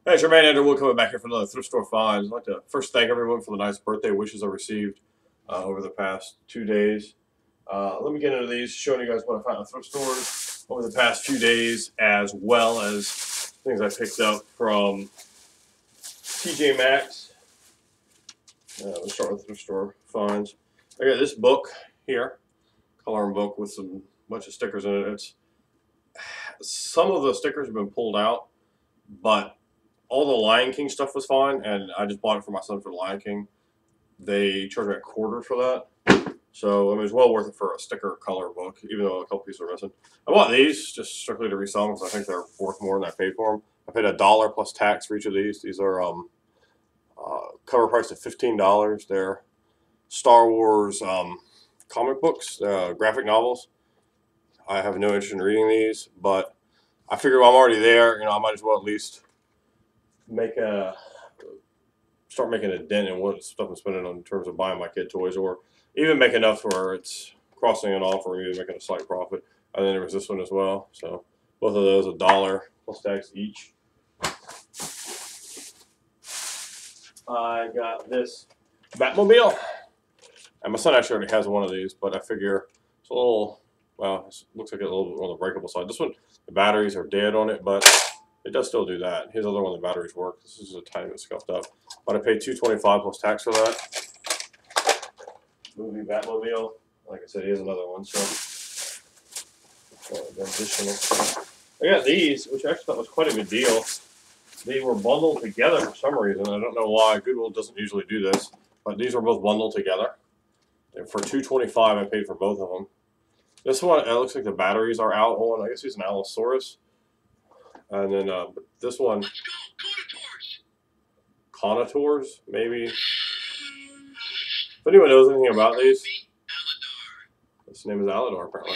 Hey, it's your man Andrew Wood coming back here for another thrift store finds. I'd like to first thank everyone for the nice birthday wishes I received over the past 2 days. Let me get into these, showing you guys what I found in thrift stores over the past few days, as well as things I picked up from TJ Maxx. Let's start with thrift store finds. I got this book here, coloring book with some bunch of stickers in it. Some of the stickers have been pulled out, but all the Lion King stuff was fine, and I just bought it for my son for the Lion King. They charged me a quarter for that, so it was well worth it for a sticker color book, even though a couple pieces are missing. I bought these just strictly to resell them because I think they're worth more than I paid for them. I paid $1 plus tax for each of these. These are cover price of $15. They're Star Wars comic books, graphic novels. I have no interest in reading these, but I figure I'm already there. I might as well at least start making a dent in what stuff I'm spending on in terms of buying my kid toys, or even make enough where it's crossing it off, or even making a slight profit. And then there was this one as well. So both of those $1 plus tax each. I got this Batmobile, and my son actually already has one of these, but I figure it's a little, well, it looks like a little bit on the breakable side. This one, the batteries are dead on it, but it does still do that. His other one, the batteries work. This is a tiny bit scuffed up, but I paid $225 plus tax for that. Movie Batmobile. Like I said, he has another one. So additional. I got these, which I actually thought was quite a good deal. They were bundled together for some reason. I don't know why. Goodwill doesn't usually do this, but these were both bundled together. And for $225, I paid for both of them. This one, it looks like the batteries are out on. I guess he's an Allosaurus. And then this one, Contours, maybe. If anyone knows anything about these, his name is Aladar, apparently.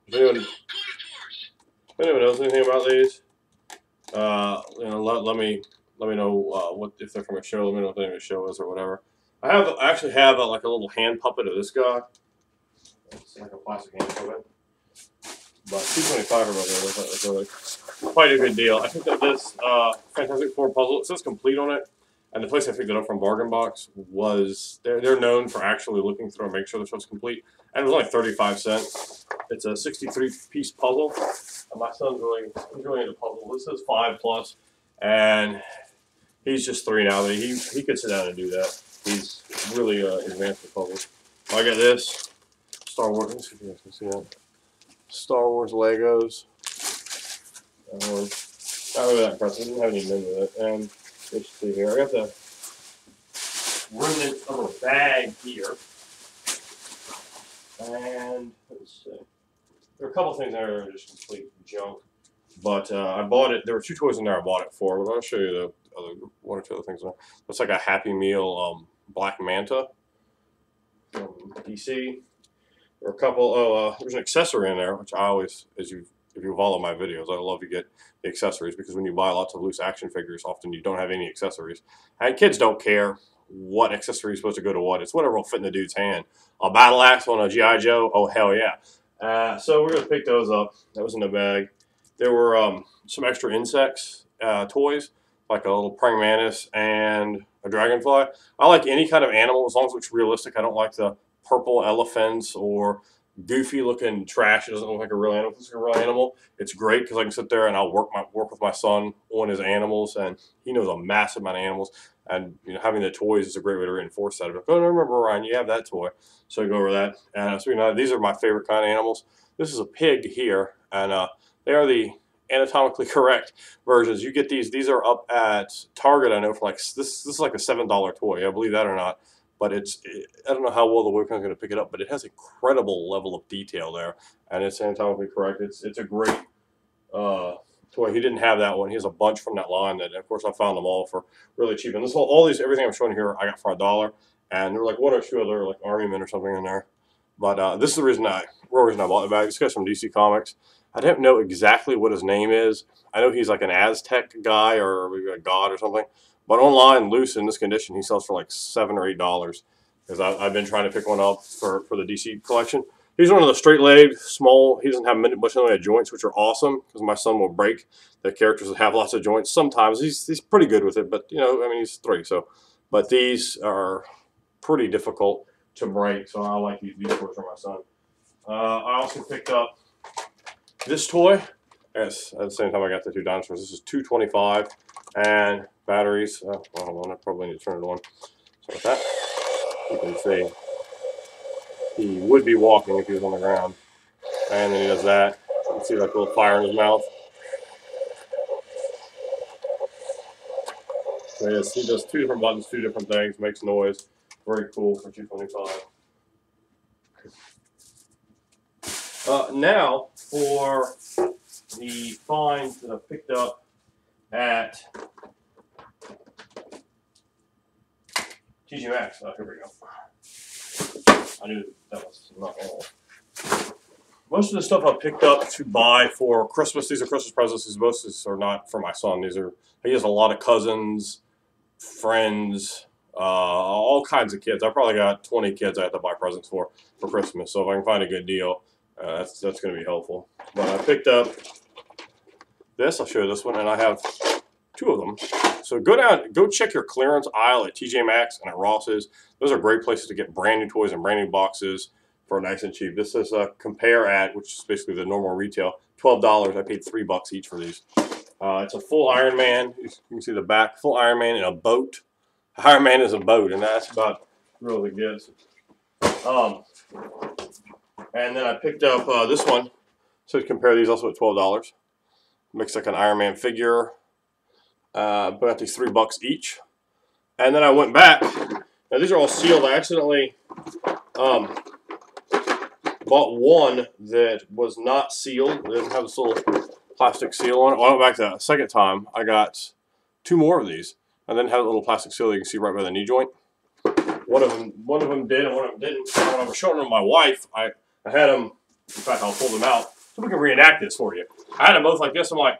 If anyone knows anything about these, let me know what if they're from a show. Let me know what the name of the show is or whatever. I actually have like a little hand puppet of this guy. It's like a plastic hand puppet. But $225 for both of those. Quite a good deal. I picked up this Fantastic Four puzzle. It says complete on it, and the place I picked it up from, Bargain Box, was they're known for actually looking through and make sure the stuff's complete. And it was only 35 cents. It's a 63-piece puzzle. And my son's really into puzzles. This is 5+, and he's just 3 now. He could sit down and do that. He's really advanced with puzzles. I got this Star Wars. Let me see if you guys can see that. Star Wars Legos. Not really that impressive. I didn't have any men with it. And let's see here. I got the remnants of a bag here. And let's see. There are a couple things there that are just complete junk. But I bought it. There were 2 toys in there I bought it for. But I'll show you the other 1 or 2 other things in there. Looks like a Happy Meal Black Manta from DC. There are a couple. There's an accessory in there, which I always, if you follow my videos, I love to get the accessories, because when you buy lots of loose action figures, often you don't have any accessories. And kids don't care what accessory is supposed to go to what. It's whatever will fit in the dude's hand. A battle axe on a G.I. Joe? Oh, hell yeah. So we're going to pick those up. That was in the bag. There were some extra insects toys, like a little praying mantis and a dragonfly. I like any kind of animal as long as it's realistic. I don't like the purple elephants or goofy looking trash. It doesn't look like a real animal. If it's a real animal, it's great because I can sit there and I'll work with my son on his animals, and he knows a massive amount of animals. And having the toys is a great way to reinforce that. But, oh, no, remember, Ryan, you have that toy, so I go over that. And so these are my favorite kind of animals. This is a pig here, and they are the anatomically correct versions. You get these. These are up at Target, I know, for like this is like a $7 toy. I believe that or not. But I don't know how well the webcam is going to pick it up, but it has incredible level of detail there, and it's anatomically correct. It's a great toy. He didn't have that one. He has a bunch from that line that, of course, I found them all for really cheap. And everything I'm showing here, I got for $1, and there were like 1 or 2 other like Army men or something in there. But this is the reason I bought the bag. This guy's from DC Comics. I don't know exactly what his name is. I know he's like an Aztec guy or maybe a god or something. But online, loose in this condition, he sells for like $7 or $8. Because I've been trying to pick one up for the DC collection. He's one of the straight-legged, small. He doesn't have much in the way of joints, which are awesome because my son will break the characters that have lots of joints. Sometimes he's pretty good with it, but you know, I mean, he's 3, so. But these are pretty difficult to break, so I like these toys for my son. I also picked up this toy. Yes, at the same time I got the 2 dinosaurs. This is $2.25 and batteries. Well, hold on, I probably need to turn it on. So with that, you can see he would be walking if he was on the ground. And then he does that. You can see like a little fire in his mouth. So yes, he does 2 different buttons, 2 different things, makes noise. Very cool for $2.25. Now for the finds that I picked up at TJ Maxx. Here we go. I knew that was not all. Most of the stuff I picked up to buy for Christmas, these are Christmas presents. These most of these are not for my son. He has a lot of cousins, friends, all kinds of kids. I probably got 20 kids I have to buy presents for Christmas. So if I can find a good deal, that's going to be helpful. But I picked up this. I'll show you this one, and I have 2 of them. So go check your clearance aisle at TJ Maxx and at Ross's. Those are great places to get brand new toys and brand new boxes for nice and cheap. This is a compare at, which is basically the normal retail, $12. I paid $3 each for these. It's a full Iron Man. You can see the back, full Iron Man in a boat. Iron Man is a boat, and that's about really good. And then I picked up this one. So to compare these, also at $12. Looks like an Iron Man figure. Got these $3 each. And then I went back. Now these are all sealed. I accidentally bought one that was not sealed. It didn't have this little plastic seal on it. Well, I went back the second time. I got 2 more of these. And then had a little plastic seal that you can see right by the knee joint. One of them did, and one of them didn't. When I was showing them to my wife, I had them. In fact, I'll pull them out so we can reenact this for you. I had them both like this. I'm like,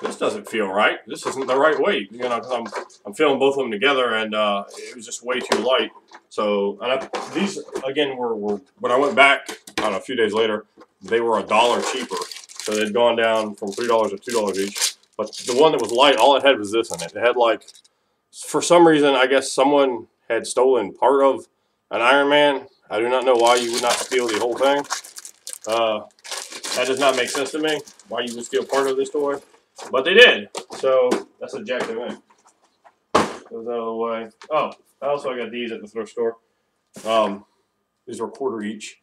this doesn't feel right. This isn't the right weight, you know, because I'm feeling both of them together, and it was just way too light. So these again were when I went back, I don't know, a few days later, they were $1 cheaper. So they'd gone down from $3 to $2 each. But the one that was light, all it had was this in it. It had like, for some reason, I guess someone had stolen part of an Iron Man. I do not know why you would not steal the whole thing. That does not make sense to me, why you would steal part of this toy. But they did. So that's a jack to me. Those out of the way. Oh, I got these at the thrift store. These were $1 each.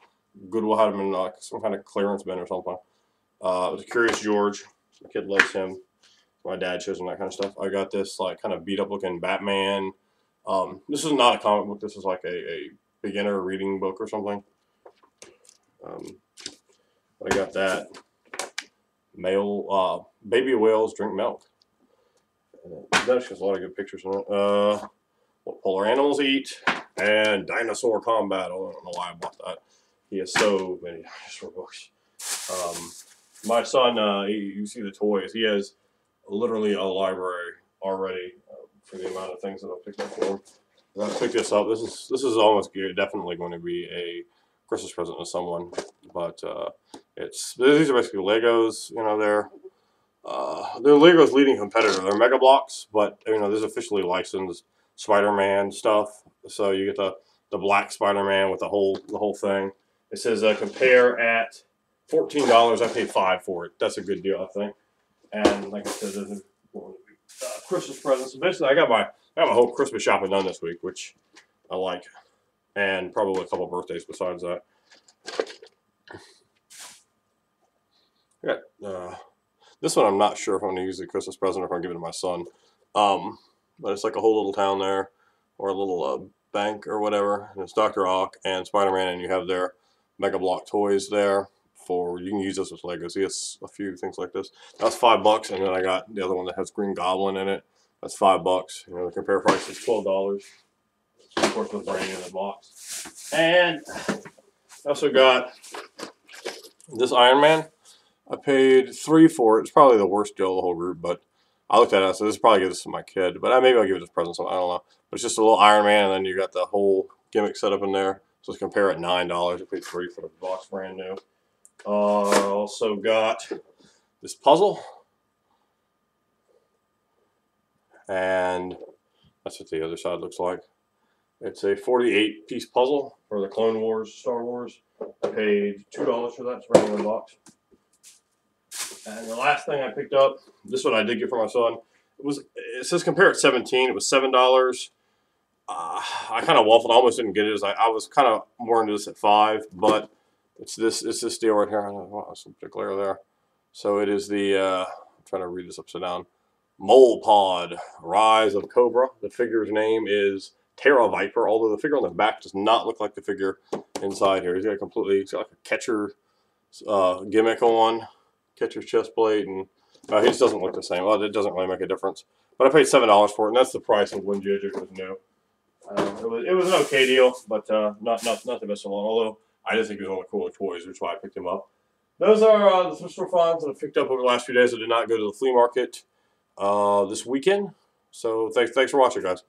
Goodwill had them in some kind of clearance bin or something. It was a Curious George. My kid loves him. My dad shows him that kind of stuff. I got this like kind of beat up looking Batman. This is not a comic book. This is like a beginner reading book or something. I got that. Male baby whales drink milk. That's just a lot of good pictures in it. What polar animals eat and dinosaur combat. I don't know why I bought that. He has so many dinosaur books. My son, you see the toys. He has literally a library already for the amount of things that I picked up for him. I picked this up. This is almost definitely going to be a Christmas present to someone. But these are basically Legos. You know, they're Lego's leading competitor. They're Mega Blocks, but you know, there's officially licensed Spider-Man stuff. So you get the black Spider-Man with the whole thing. It says compare at $14. I paid $5 for it. That's a good deal, I think. And like I said, there's Christmas presents. So basically, I got my whole Christmas shopping done this week, which I like, and probably a couple birthdays besides that. I got this one. I'm not sure if I'm going to use the Christmas present or if I'm giving it to my son. But it's like a whole little town there, or a little bank or whatever. And it's Dr. Ock and Spider-Man, and you have their Mega Block toys there. You can use this with Legos. He has a few things like this. That's $5, and then I got the other one that has Green Goblin in it. That's $5. You know, the compare price is $12. Of course, with brand in the box. And I also got this Iron Man. I paid $3 for it. It's probably the worst deal of the whole group, but I looked at it and I said, this is probably give this to my kid, but maybe I'll give it as a present. I don't know. But it's just a little Iron Man, and then you got the whole gimmick set up in there. So let's compare at $9. I paid $3 for the box, brand new. I also got this puzzle, and that's what the other side looks like. It's a 48-piece puzzle for the Clone Wars, Star Wars. I paid $2 for that. It's right in the box. And the last thing I picked up, this one I did get for my son. It says compare at 17. It was $7. I kind of waffled. I almost didn't get it. I was kind of more into this at $5, but it's this deal right here. I don't know, some glare there. So it is the I'm trying to read this upside down. Mole Pod, Rise of Cobra. The figure's name is Terra Viper, although the figure on the back does not look like the figure inside here. He's got like a catcher gimmick on, catcher's chest plate, and he just doesn't look the same. Well, it doesn't really make a difference. But I paid $7 for it, and that's the price of when JJ was new. It was an okay deal, but not the best of all. Although I just think it was one of the cooler toys, which is why I picked him up. Those are the thrift store finds that I picked up over the last few days. I did not go to the flea market this weekend. So thanks for watching, guys.